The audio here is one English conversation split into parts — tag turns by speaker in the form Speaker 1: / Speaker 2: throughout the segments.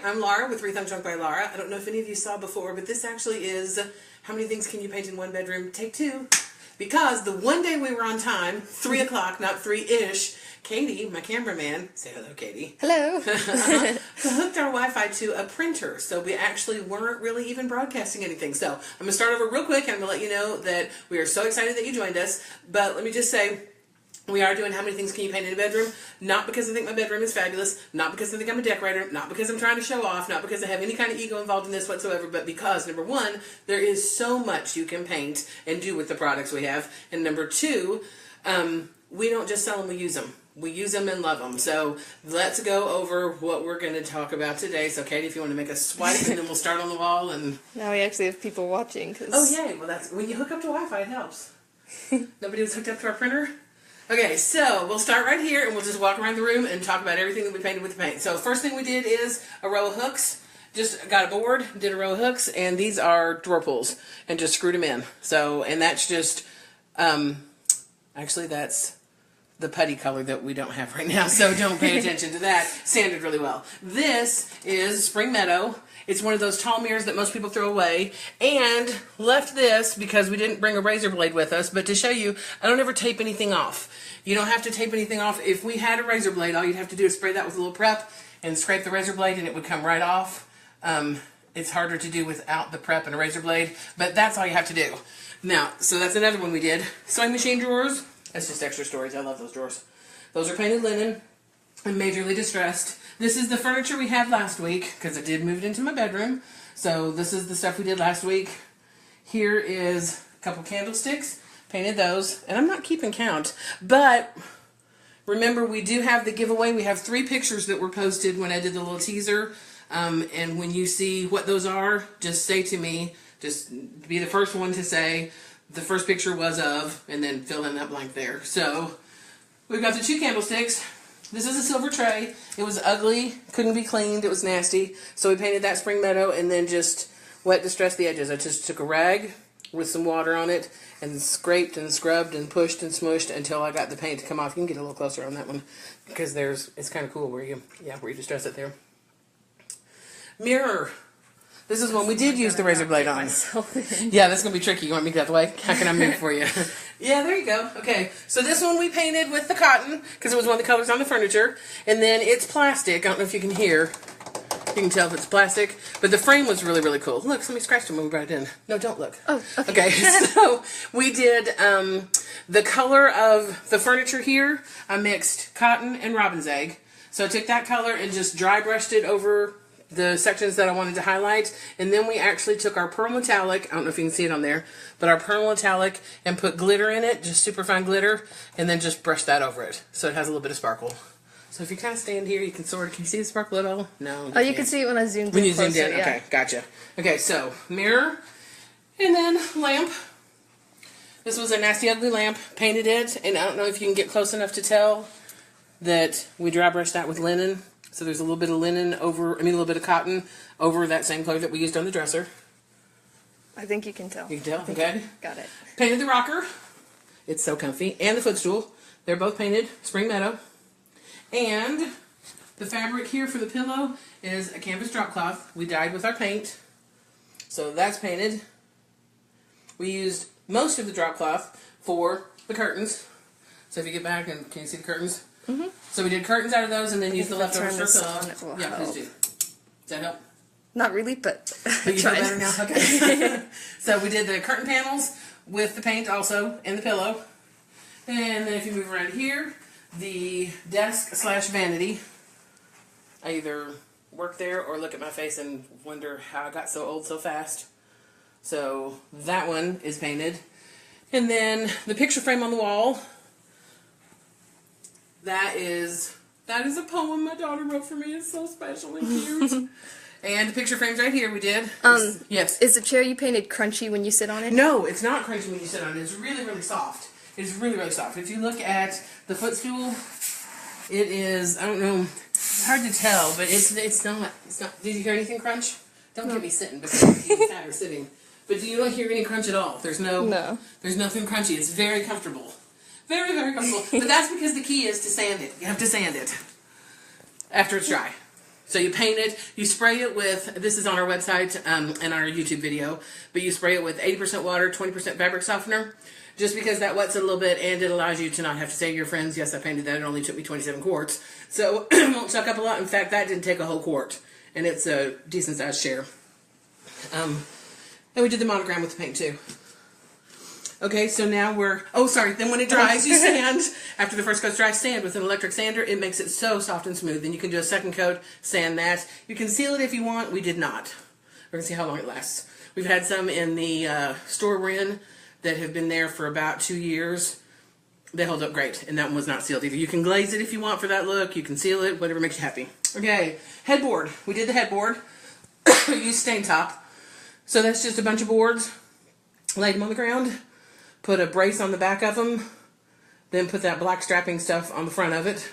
Speaker 1: I'm Laura with Rethunk Junk by Laura. I don't know if any of you saw before, but this actually is How Many Things Can You Paint in One Bedroom? Take 2. Because the one day we were on time, 3 o'clock, not 3-ish, Katie, my cameraman, say hello, Katie.
Speaker 2: Hello.
Speaker 1: Hooked our Wi-Fi to a printer, so we actually weren't really even broadcasting anything. So I'm going to start over real quick, and I'm going to let you know that we are so excited that you joined us. But let me just say, we are doing How Many Things Can You Paint in a Bedroom? Not because I think my bedroom is fabulous, not because I think I'm a decorator, not because I'm trying to show off, not because I have any kind of ego involved in this whatsoever, but because, number one, there is so much you can paint and do with the products we have, and number two, we don't just sell them, we use them. We use them and love them. So let's go over what we're going to talk about today. So Katie, if you want to make us swipe, and then we'll start on the wall. And
Speaker 2: now we actually have people watching.
Speaker 1: Oh, yay. Well, that's when you hook up to Wi-Fi, it helps. Nobody was hooked up to our printer? Okay, so we'll start right here, and we'll just walk around the room and talk about everything that we painted with the paint. So first thing we did is a row of hooks. Just got a board, did a row of hooks, and these are drawer pulls, and just screwed them in. So, and that's just, actually that's the putty color that we don't have right now, so don't pay attention to that. Sanded really well. This is Spring Meadow. It's one of those tall mirrors that most people throw away, and left this because we didn't bring a razor blade with us, but to show you, I don't ever tape anything off. You don't have to tape anything off. If we had a razor blade, all you'd have to do is spray that with a little prep and scrape the razor blade and it would come right off. It's harder to do without the prep and a razor blade, but that's all you have to do. Now, so that's another one we did. Sewing machine drawers. That's just extra storage. I love those drawers. Those are painted linen and majorly distressed. This is the furniture we had last week because I did move it into my bedroom. So this is the stuff we did last week. Here is a couple candlesticks. Painted those. And I'm not keeping count. But remember, we do have the giveaway. We have 3 pictures that were posted when I did the little teaser. And when you see what those are, just say to me, just be the first one to say the first picture was of, and then fill in that blank there. So we've got the 2 candlesticks. This is a silver tray. It was ugly, couldn't be cleaned, it was nasty. So we painted that Spring Meadow and then just wet distressed the edges. I just took a rag with some water on it and scraped and scrubbed and pushed and smushed until I got the paint to come off. You can get a little closer on that one because it's kind of cool where you distress it there. Mirror. This is one we did use the razor blade on. Yeah, that's going to be tricky. You want me to get out the way? How can I move for you? Yeah, there you go. Okay, so this one we painted with the cotton because it was one of the colors on the furniture. And then it's plastic. I don't know if you can hear. You can tell if it's plastic. But the frame was really, really cool. Look, somebody scratched it when we brought it in. No, don't look.
Speaker 2: Oh, okay.
Speaker 1: Okay, so we did the color of the furniture here. I mixed cotton and robin's egg. So I took that color and just dry brushed it over the sections that I wanted to highlight, and then we actually took our pearl metallic, I don't know if you can see it on there, but our pearl metallic, and put glitter in it, just super fine glitter, and then just brush that over it, so it has a little bit of sparkle. So if you kind of stand here, you can can you see the sparkle at all? No.
Speaker 2: You can see it when I zoomed in.
Speaker 1: When you zoomed in, yeah. Okay, gotcha. Okay, so mirror, and then lamp. This was a nasty ugly lamp, painted it, and I don't know if you can get close enough to tell that we dry brushed that with linen. So there's a little bit of linen a little bit of cotton over that same color that we used on the dresser.
Speaker 2: I think you can tell.
Speaker 1: You can tell? Okay.
Speaker 2: Got it.
Speaker 1: Painted the rocker. It's so comfy. And the footstool. They're both painted Spring Meadow. And the fabric here for the pillow is a canvas drop cloth. We dyed with our paint. So that's painted. We used most of the drop cloth for the curtains. So if you get back, and can you see the curtains? Mm-hmm. So we did curtains out of those and then used the leftovers for pillow. Yeah, please do. Does that help?
Speaker 2: Not really, but
Speaker 1: you feel better now? Okay. So we did the curtain panels with the paint also and the pillow. And then if you move around here, the desk / vanity. I either work there or look at my face and wonder how I got so old so fast. So that one is painted. And then the picture frame on the wall. That is a poem my daughter wrote for me. It's so special and cute. And the picture frames right here we did. Yes.
Speaker 2: Is the chair you painted crunchy when you sit on it?
Speaker 1: No, it's not crunchy when you sit on it. It's really, really soft. It's really, really soft. If you look at the footstool, it is, I don't know, it's hard to tell, but it's not. Did you hear anything crunch? Don't get me sitting because you're sat or sitting. But you don't hear any crunch at all. There's there's nothing crunchy. It's very comfortable. Very, very comfortable. But that's because the key is to sand it. You have to sand it after it's dry. So you paint it, you spray it with, this is on our website and our YouTube video, but you spray it with 80% water, 20% fabric softener, just because that wets it a little bit and it allows you to not have to say to your friends, yes, I painted that, it only took me 27 quarts. So it won't suck up a lot. In fact, that didn't take a whole quart, and it's a decent sized share. And we did the monogram with the paint too. Okay, so now then when it dries, you sand. After the first coat's dry, sand with an electric sander. It makes it so soft and smooth. Then you can do a second coat, sand that. You can seal it if you want. We did not. We're going to see how long it lasts. We've had some in the store we're in that have been there for about 2 years. They hold up great, and that one was not sealed either. You can glaze it if you want for that look. You can seal it, whatever makes you happy. Okay, headboard. We did the headboard. We used stain top. So that's just a bunch of boards. Laid them on the ground. Put a brace on the back of them, then put that black strapping stuff on the front of it.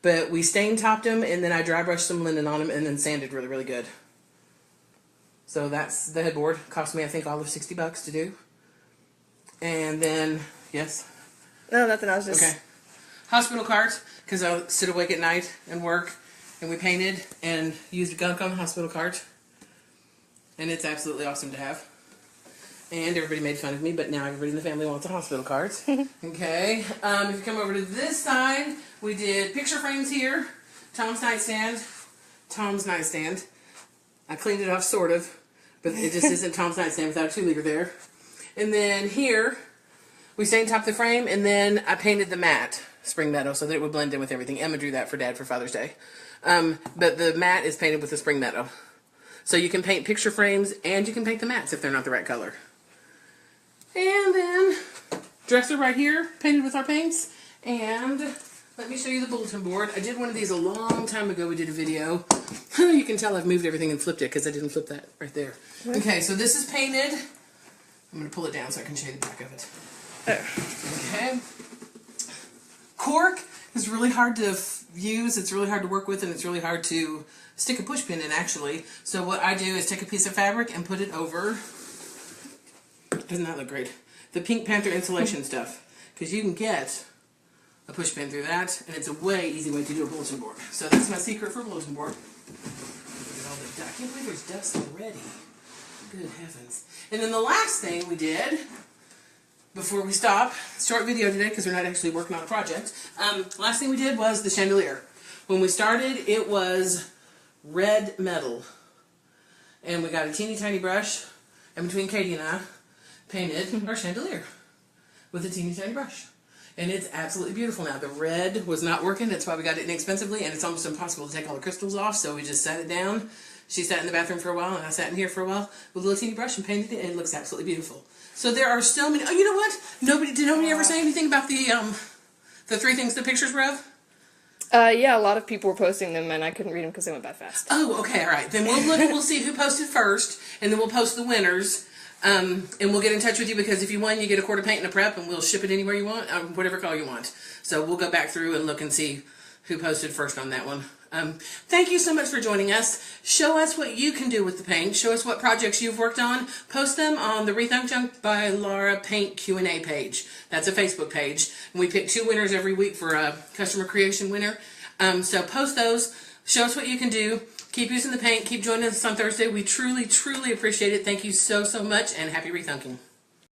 Speaker 1: But we stain topped them, and then I dry brushed some linen on them, and then sanded really, really good. So that's the headboard. Cost me, I think, all of $60 to do. And then, yes?
Speaker 2: No, nothing. I was just...
Speaker 1: Okay. Hospital cart, because I'll sit awake at night and work. And we painted and used a gunk on the hospital cart. And it's absolutely awesome to have. And everybody made fun of me, but now everybody in the family wants a hospital cart. Okay. If you come over to this side, we did picture frames here. Tom's nightstand. I cleaned it off, sort of. But it just isn't Tom's nightstand without a 2-liter there. And then here, we stain topped the frame, and then I painted the mat, spring meadow, so that it would blend in with everything. Emma drew that for Dad for Father's Day. But the mat is painted with the spring meadow. So you can paint picture frames, and you can paint the mats if they're not the right color. And then, dresser right here, painted with our paints. And let me show you the bulletin board. I did one of these a long time ago. We did a video. You can tell I've moved everything and flipped it because I didn't flip that right there. Okay, so this is painted. I'm going to pull it down so I can show you the back of it. Okay. Cork is really hard to use. It's really hard to work with, and it's really hard to stick a push pin in, actually. So what I do is take a piece of fabric and put it over... Doesn't that look great? The Pink Panther insulation stuff. Because you can get a push pin through that, and it's a way easy way to do a bulletin board. So that's my secret for a bulletin board. Look at all the dust. I can't believe there's dust already. Good heavens. And then the last thing we did, before we stop, short video today because we're not actually working on a project. Last thing we did was the chandelier. When we started, it was red metal. And we got a teeny tiny brush, and between Katie and I, painted our chandelier with a teeny tiny brush. And it's absolutely beautiful now. The red was not working. That's why we got it inexpensively, and it's almost impossible to take all the crystals off, so we just sat it down. She sat in the bathroom for a while, and I sat in here for a while with a little teeny brush and painted it, and it looks absolutely beautiful. So there are so many... Oh, you know what? Did nobody ever say anything about the 3 things the pictures were of?
Speaker 2: Yeah, a lot of people were posting them, and I couldn't read them because they went by fast.
Speaker 1: Oh, okay, all right. Then we'll look and we'll see who posted first, and then we'll post the winners. And we'll get in touch with you because if you won, you get a quart of paint and a prep, and we'll ship it anywhere you want, whatever color you want. So we'll go back through and look and see who posted first on that one. Thank you so much for joining us. Show us what you can do with the paint. Show us what projects you've worked on. Post them on the Rethunk Junk by Laura Paint Q&A page. That's a Facebook page. And we pick 2 winners every week for a customer creation winner. So post those. Show us what you can do. Keep using the paint. Keep joining us on Thursday. We truly, truly appreciate it. Thank you so, so much, and happy rethunking.